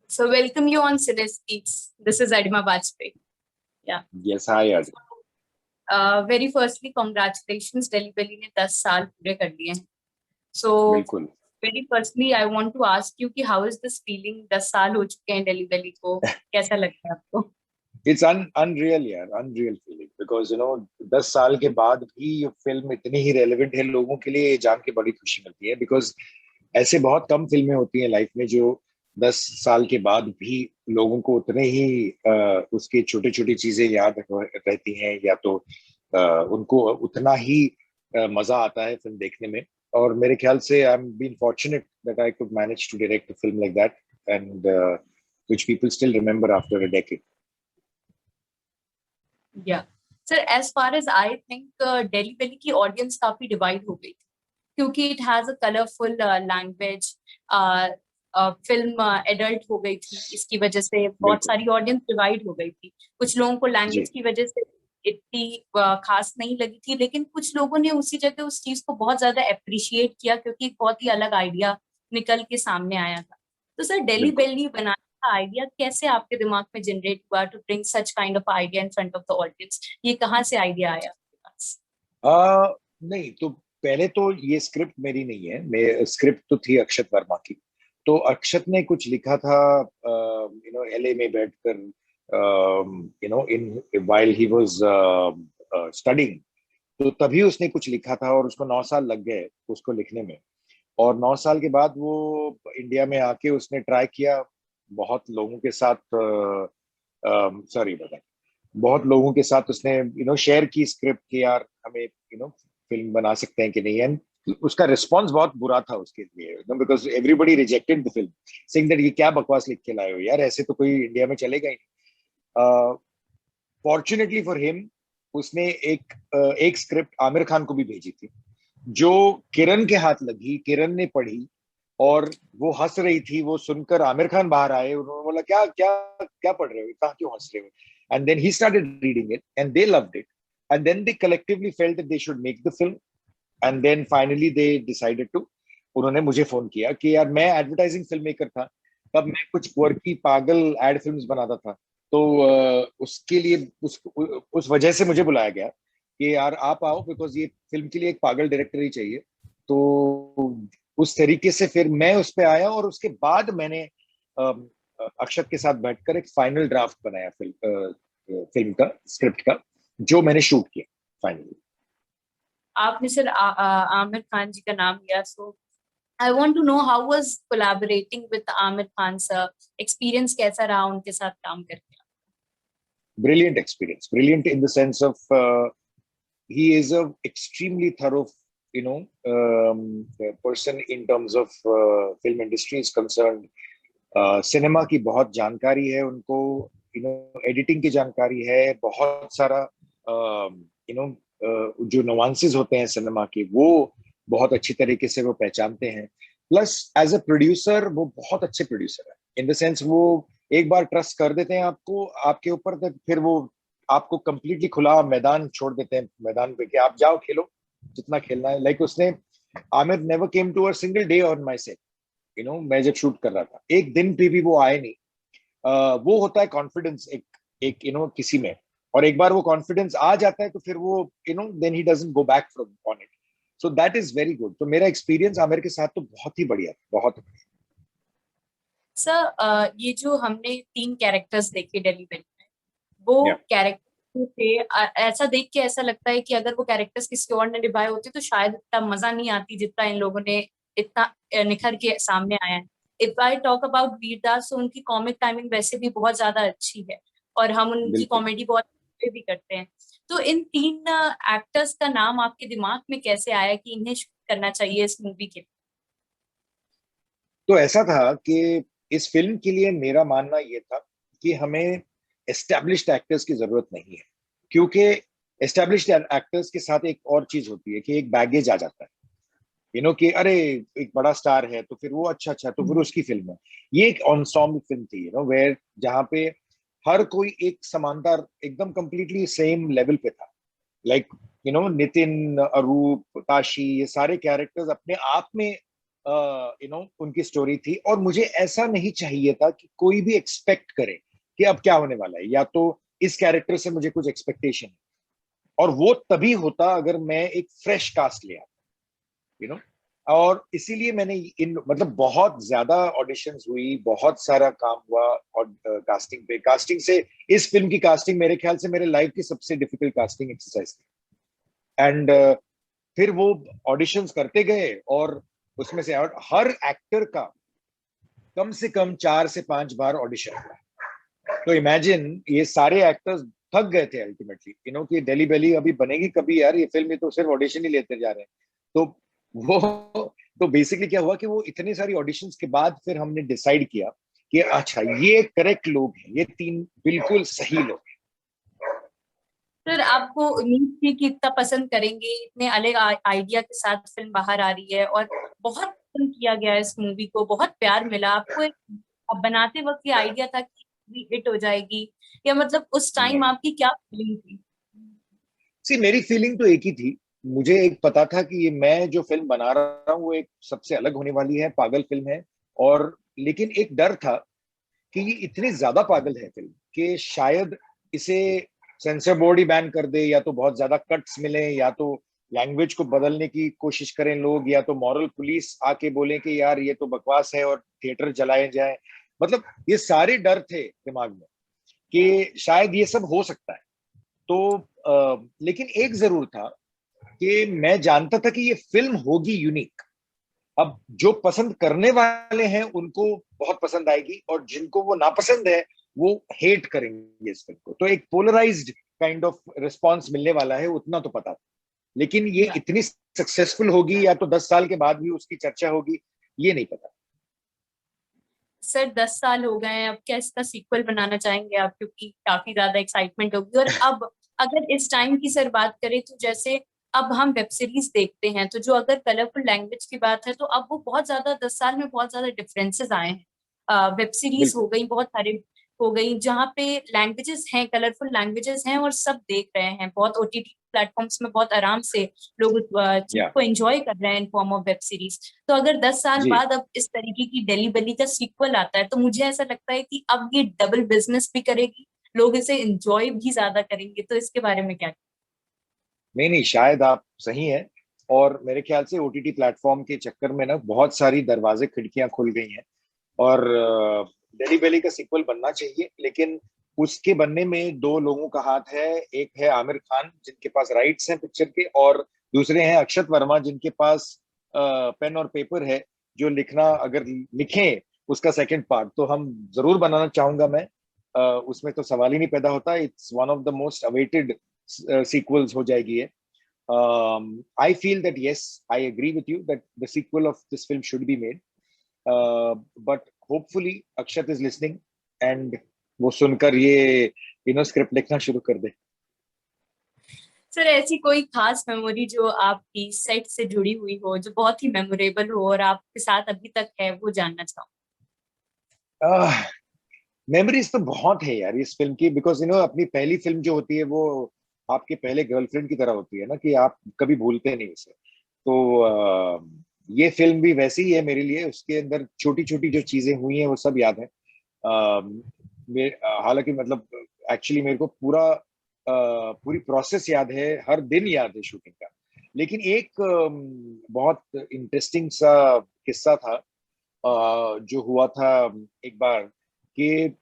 So welcome you on Cinespeaks. This is Adima Bajpayee. Yeah. Yes, hi Adi. Very firstly, congratulations. Delhi Belly ने 10 साल पूरे कर लिए हैं. So बिल्कुल. very firstly, I want to ask you कि how is this feeling? 10 साल हो चुके हैं Delhi Belly को. कैसा लगता है आपको? It's unreal यार, unreal feeling because 10 साल के बाद भी ये फिल्म इतनी ही रेलेवेंट है लोगों के लिए, ये जान के बड़ी खुशी मिलती है बिकॉज ऐसे बहुत कम फिल्में होती हैं लाइफ में जो 10 साल के बाद भी लोगों को उतने ही उसकी छोटी छोटी चीजें याद रहती हैं या तो उनको उतना ही मजा आता है फिल्म देखने में. और मेरे ख्याल से I am been fortunate that I could manage to direct a film like that and which people still remember after a decade. Yeah. Sir, as far as I think, Delhi Belly की audience काफी divide हो गई थी क्योंकि it has a colorful language. Film adult हो गई थी, इसकी वजह से बहुत सारी ऑडियंस डिवाइड हो गई थी. कुछ लोगों को लैंग्वेज की वजह से इतनी खास नहीं लगी थी, लेकिन कुछ लोगों ने उसी जगह उस चीज को बहुत ज्यादा अप्रिशिएट किया क्योंकि एक बहुत ही अलग आइडिया निकल के सामने आया था. तो सर, डेली बेली बनाने का आइडिया कैसे आपके दिमाग में जनरेट हुआ to bring such kind of idea in front of the audience? ये कहाँ से आइडिया आया आपके पास? नहीं तो पहले तो ये स्क्रिप्ट मेरी नहीं है, मैं स्क्रिप्ट तो थी अक्षत वर्मा की. तो अक्षत ने कुछ लिखा था एलए में बैठकर in while he was studying. तो तभी उसने कुछ लिखा था और उसको 9 साल लग गए उसको लिखने में. और 9 साल के बाद वो इंडिया में आके उसने ट्राई किया बहुत लोगों के साथ, सॉरी बता, बहुत लोगों के साथ उसने शेयर की स्क्रिप्ट कि यार हमें फिल्म बना सकते हैं कि नहीं. एंड उसका रिस्पांस बहुत बुरा था उसके लिए because everybody rejected the film saying that ये क्या बकवास लिख के लाए हो यार, ऐसे तो कोई इंडिया में चलेगा ही नहीं. फॉर्चुनेटली फॉर हिम उसने एक स्क्रिप्ट आमिर खान को भी भेजी थी जो किरण के हाथ लगी. किरण ने पढ़ी और वो हंस रही थी. वो सुनकर आमिर खान बाहर आए, उन्होंने बोला क्या क्या क्या पढ़ रहे हो, कहाँ क्यों हंस रहे हो. And then he started reading it and they loved it. And then they collectively felt that they should make the film. And then finally they decided to. उन्होंने मुझे फोन किया कि यार मैं एडवर्टाइजिंग फिल्म मेकर था, तब मैं कुछ क्वर्की पागल एड फिल्म्स बनाता था. तो उसके लिए उस वजह से मुझे बुलाया गया कि यार आप आओ बिकॉज ये फिल्म के लिए एक पागल डायरेक्टर ही चाहिए. तो उस तरीके से फिर मैं उस पर आया और उसके बाद मैंने अक्षत के साथ बैठकर एक फाइनल ड्राफ्ट बनाया फिल्म का, स्क्रिप्ट का, जो मैंने शूट किया फाइनली. आपने सर आमिर खान जी का नाम लिया, so I want to know how was collaborating with Aamir Khan sir. Experience कैसा रहा उनके साथ काम करके? Brilliant experience, brilliant in the sense of he is a extremely thorough person in terms of film industry is concerned. Cinema की बहुत जानकारी है उनको, एडिटिंग की जानकारी है, बहुत सारा जो नुआंसेस होते हैं सिनेमा के वो बहुत अच्छी तरीके से वो पहचानते हैं. प्लस एज अ प्रोड्यूसर वो बहुत अच्छे प्रोड्यूसर है इन द सेंस वो एक बार ट्रस्ट कर देते हैं आपको, आपके ऊपर, तक फिर वो आपको कंप्लीटली खुला मैदान छोड़ देते हैं, मैदान पे कि आप जाओ खेलो जितना खेलना है. लाइक उसने Aamir never came to a single day on my set. मैं जब शूट कर रहा था एक दिन पे भी वो आए नहीं. वो होता है कॉन्फिडेंस एक किसी में, और एक बार वो कॉन्फिडेंस आ जाता है तो फिर वो then he doesn't go back from on it. So that is very good. तो मेरा एक्सपीरियंस आमिर के साथ तो बहुत ही बढ़िया, बहुत. सर, ये जो हमने 3 कैरेक्टर्स देखे दिल्ली बेली में, वो कैरेक्टर थे, ऐसा देख के ऐसा लगता है कि अगर वो कैरेक्टर्स किसी और ने निभाए होते तो शायद इतना मजा नहीं आती जितना इन लोगों ने इतना निखर के सामने आया है. If I talk about Vir Das, तो उनकी कॉमिक टाइमिंग वैसे भी बहुत ज्यादा अच्छी है और हम उनकी कॉमेडी बहुत भी करते हैं. तो इन 3 एक्टर्स का नाम आपके दिमाग में कैसे आया कि इन्हें शूट करना चाहिए इस मूवी के लिए? तो ऐसा था कि इस फिल्म के लिए मेरा मानना यह था कि हमें एस्टेब्लिश्ड एक्टर्स की जरूरत नहीं है, क्योंकि एस्टेब्लिश्ड एक्टर्स के साथ एक और चीज होती है कि एक बैगेज आ जाता है कि अरे एक बड़ा स्टार है तो फिर वो अच्छा तो फिर उसकी फिल्म है. ये एक एंसेम्बल फिल्म थी वेयर जहाँ पे हर कोई एक समानता एकदम कंप्लीटली सेम लेवल पे था. लाइक नितिन, अरूप, काशी, ये सारे कैरेक्टर्स अपने आप में उनकी स्टोरी थी, और मुझे ऐसा नहीं चाहिए था कि कोई भी एक्सपेक्ट करे कि अब क्या होने वाला है, या तो इस कैरेक्टर से मुझे कुछ एक्सपेक्टेशन है, और वो तभी होता अगर मैं एक फ्रेश कास्ट ले आता, यू नो। और इसीलिए मैंने इन मतलब बहुत ज्यादा ऑडिशंस हुई, बहुत सारा काम हुआ, और कास्टिंग से इस फिल्म की कास्टिंग मेरे ख्याल से मेरे लाइफ की सबसे डिफिकल्ट कास्टिंग एक्सरसाइज थी। एंड फिर वो ऑडिशंस करते गए, और उसमें से हर एक्टर का कम से कम 4 से 5 बार ऑडिशन हुआ। तो इमेजिन, ये सारे एक्टर्स थक गए थे अल्टीमेटली, कि दिल्ली बेली अभी बनेगी कभी यार ये फिल्म, में तो सिर्फ ऑडिशन ही लेते जा रहे हैं। तो वो तो बेसिकली क्या हुआ कि वो इतनी सारी ऑडिशंस के बाद फिर हमने डिसाइड किया कि अच्छा ये करेक्ट लोग हैं, ये 3 बिल्कुल सही लोग हैं। सर आपको उम्मीद थी कि इतना पसंद करेंगे, इतने अलग आइडिया के साथ फिल्म बाहर आ रही है और बहुत पसंद किया गया इस मूवी को, बहुत प्यार मिला आपको। अब बनाते वक्त ये आइडिया था कि हिट हो जाएगी, या मतलब उस टाइम नहीं, आपकी क्या फीलिंग थी? सी मेरी फीलिंग तो एक ही थी। मुझे एक पता था कि ये मैं जो फिल्म बना रहा हूँ वो एक सबसे अलग होने वाली है, पागल फिल्म है। और लेकिन एक डर था कि ये इतनी ज्यादा पागल है फिल्म कि शायद इसे सेंसर बोर्ड ही बैन कर दे, या तो बहुत ज्यादा कट्स मिले, या तो लैंग्वेज को बदलने की कोशिश करें लोग, या तो मॉरल पुलिस आके बोले कि यार ये तो बकवास है और थिएटर जलाए जाए। मतलब ये सारे डर थे दिमाग में कि शायद ये सब हो सकता है। तो लेकिन एक जरूर था कि मैं जानता था कि ये फिल्म होगी यूनिक। अब जो पसंद करने वाले हैं उनको बहुत पसंद आएगी, और जिनको वो नापसंद है वो हेट करेंगे इस फिल्म को। तो एक पोलराइज्ड काइंड ऑफ रिस्पॉन्स मिलने वाला है, उतना तो पता था। लेकिन ये इतनी सक्सेसफुल होगी या तो 10 साल के बाद भी उसकी चर्चा होगी, ये नहीं पता। सर 10 साल हो गए हैं, अब क्या इसका सीक्वल बनाना चाहेंगे आप? क्योंकि काफी ज्यादा एक्साइटमेंट होगी। और अब अगर इस टाइम की सर बात करें तो जैसे अब हम वेब सीरीज देखते हैं, तो जो अगर कलरफुल लैंग्वेज की बात है तो अब वो बहुत ज्यादा 10 साल में बहुत ज्यादा डिफरेंसेस आए हैं। वेब सीरीज हो बिल्कुल। गई, बहुत सारे हो गई जहाँ पे लैंग्वेजेस हैं, कलरफुल लैंग्वेजेस हैं और सब देख रहे हैं। बहुत ओटीटी प्लेटफॉर्म्स में बहुत आराम से लोग उस चीज या को एंजॉय कर रहे हैं in form of web series. तो अगर 10 साल जी, बाद अब इस तरीके की डेली बली का सीक्वल आता है तो मुझे ऐसा लगता है कि अब ये डबल बिजनेस भी करेगी, लोग इसे एंजॉय भी ज्यादा करेंगे। तो इसके बारे में क्या? नहीं नहीं, शायद आप सही हैं। और मेरे ख्याल से ओटीटी प्लेटफॉर्म के चक्कर में ना बहुत सारी दरवाजे खिड़कियां खुल गई हैं। और दिल्ली वैली का सीक्वल बनना चाहिए, लेकिन उसके बनने में 2 लोगों का हाथ है। एक है आमिर खान जिनके पास राइट्स हैं पिक्चर के, और दूसरे हैं अक्षत वर्मा जिनके पास पेन और पेपर है, जो लिखना अगर लिखें उसका सेकंड पार्ट तो हम जरूर बनाना चाहूंगा मैं। उसमें तो सवाल ही नहीं पैदा होता, it's one of the most awaited sequels हो जाएगी ये। I feel that yes, I agree with you that the sequel of this film should be made. But hopefully Akshat is listening and वो सुनकर ये स्क्रिप्ट लिखना शुरू कर दे। Sir ऐसी कोई खास मेमोरी जो आपकी सेट से जुड़ी हुई हो, जो बहुत ही मेमोरेबल हो और आपके साथ अभी तक है, वो जानना चाहूँ। मेमोरीज तो बहुत है यार इस फिल्म की, बिकॉज अपनी पहली फिल्म जो होती है वो आपके पहले गर्लफ्रेंड की तरह होती है ना, कि आप कभी भूलते नहीं उसे। तो ये फिल्म भी वैसी ही है मेरे लिए। उसके अंदर छोटी छोटी जो चीजें हुई हैं वो सब याद है। हालांकि मतलब एक्चुअली मेरे को पूरी प्रोसेस याद है, हर दिन याद है शूटिंग का। लेकिन एक बहुत इंटरेस्टिंग सा किस्सा था जो हुआ था एक बार कि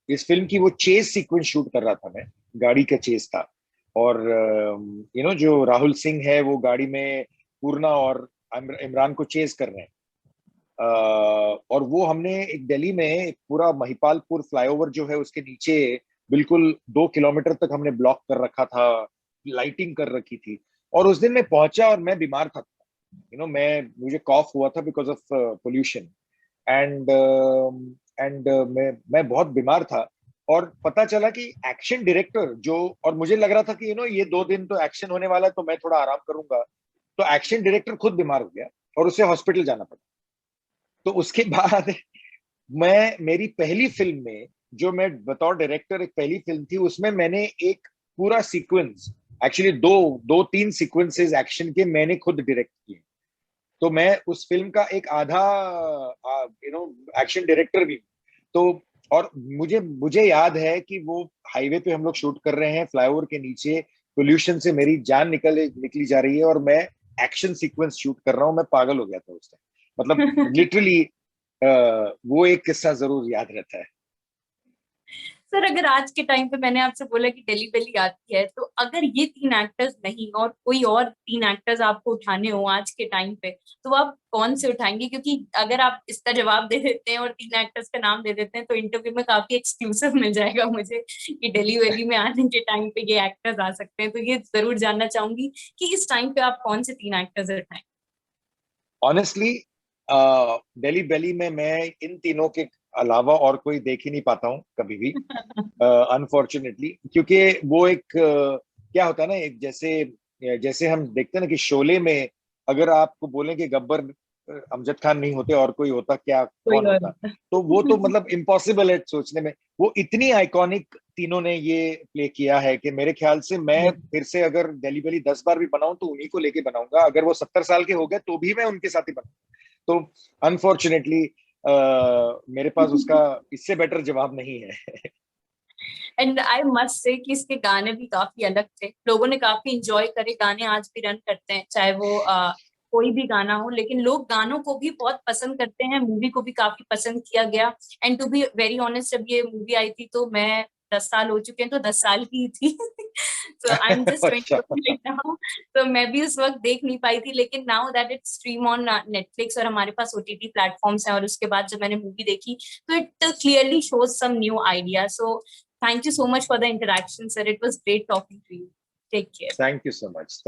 इस फिल्म की वो चेस सीक्वेंस शूट कर रहा था मैं। गाड़ी का चेस था, और जो राहुल सिंह है वो गाड़ी में पूर्णा और इमरान को चेस कर रहे हैं। और वो हमने एक दिल्ली में एक पूरा महिपालपुर फ्लाईओवर जो है उसके नीचे बिल्कुल 2 किलोमीटर तक हमने ब्लॉक कर रखा था, लाइटिंग कर रखी थी। और उस दिन मैं पहुंचा और मैं बीमार था। मुझे कॉफ हुआ था बिकॉज ऑफ पोल्यूशन। एंड मैं बहुत बीमार था। और पता चला कि एक्शन डायरेक्टर जो, और मुझे लग रहा था कि ये 2 दिन तो एक्शन होने वाला है तो मैं थोड़ा आराम करूंगा। तो एक्शन डायरेक्टर खुद बीमार हो गया और उसे हॉस्पिटल जाना पड़ा। तो उसके बाद मेरी पहली फिल्म में, जो मैं बतौर डायरेक्टर एक पहली फिल्म थी, उसमें मैंने एक पूरा सीक्वेंस, एक्चुअली दो 2-3 सीक्वेंसेस एक्शन के मैंने खुद डायरेक्ट किए। तो मैं उस फिल्म का एक आधा एक्शन डायरेक्टर भी हूँ। तो और मुझे मुझे याद है कि वो हाईवे पे हम लोग शूट कर रहे हैं, फ्लाईओवर के नीचे, पोल्यूशन से मेरी जान निकली जा रही है, और मैं एक्शन सीक्वेंस शूट कर रहा हूँ। मैं पागल हो गया था उस टाइम, मतलब लिटरली। वो एक किस्सा जरूर याद रहता है। सर अगर आज के टाइम पे मैंने आपसे बोला कि दिल्ली वैली आती है, तो अगर ये तीन एक्टर्स नहीं और कोई और तीन एक्टर्स आपको उठाने हो आज के टाइम पे, तो आप कौन से उठाएंगे? क्योंकि अगर आप इसका जवाब दे देते हैं और तीन एक्टर्स का नाम दे देते हैं तो इंटरव्यू में काफी एक्सक्लूसिव मिल जाएगा मुझे कि दिल्ली वैली में आने के टाइम पे ये एक्टर्स आ सकते हैं। तो ये जरूर जानना चाहूंगी कि इस टाइम पे आप कौन से तीन एक्टर्स उठाएंगे। ऑनेस्टली, दिल्ली वैली में मैं इन तीनों के अलावा और कोई देख ही नहीं पाता हूँ कभी भी, अनफॉर्चुनेटली। क्योंकि वो एक क्या होता है ना, एक जैसे जैसे हम देखते हैं ना कि शोले में अगर आपको बोलें कि गब्बर अमजद खान नहीं होते और कोई होता, क्या कोई कौन और होता, होता। तो वो तो मतलब इम्पॉसिबल है सोचने में। वो इतनी आइकॉनिक तीनों ने ये प्ले किया है कि मेरे ख्याल से मैं फिर से अगर दिल्ली वैली 10 बार भी बनाऊं तो उन्हीं को लेके बनाऊंगा। अगर वो 70 साल के हो गए तो भी मैं उनके साथ ही बनाऊंगा। तो अनफॉर्चुनेटली मेरे पास उसका इससे बेटर जवाब नहीं है। एंड आई मस्ट से कि इसके गाने भी काफी अलग थे, लोगों ने काफी इंजॉय करे। गाने आज भी रन करते हैं, चाहे वो कोई भी गाना हो, लेकिन लोग गानों को भी बहुत पसंद करते हैं। मूवी को भी काफी पसंद किया गया। And to be very honest, जब ये मूवी आई थी तो मैं 10 साल हो चुके हैं, तो 10 साल की ही थी। सो आई एम जस्ट अच्छा। 20 नाउ। तो मैं भी उस वक्त देख नहीं पाई थी, लेकिन now that it stream on Netflix और हमारे पास ओटीटी प्लेटफॉर्म्स हैं, और उसके बाद जब मैंने मूवी देखी तो it clearly shows some new idea. So thank you so much for the interaction, sir. It was great talking to you. Take care. Thank you so much.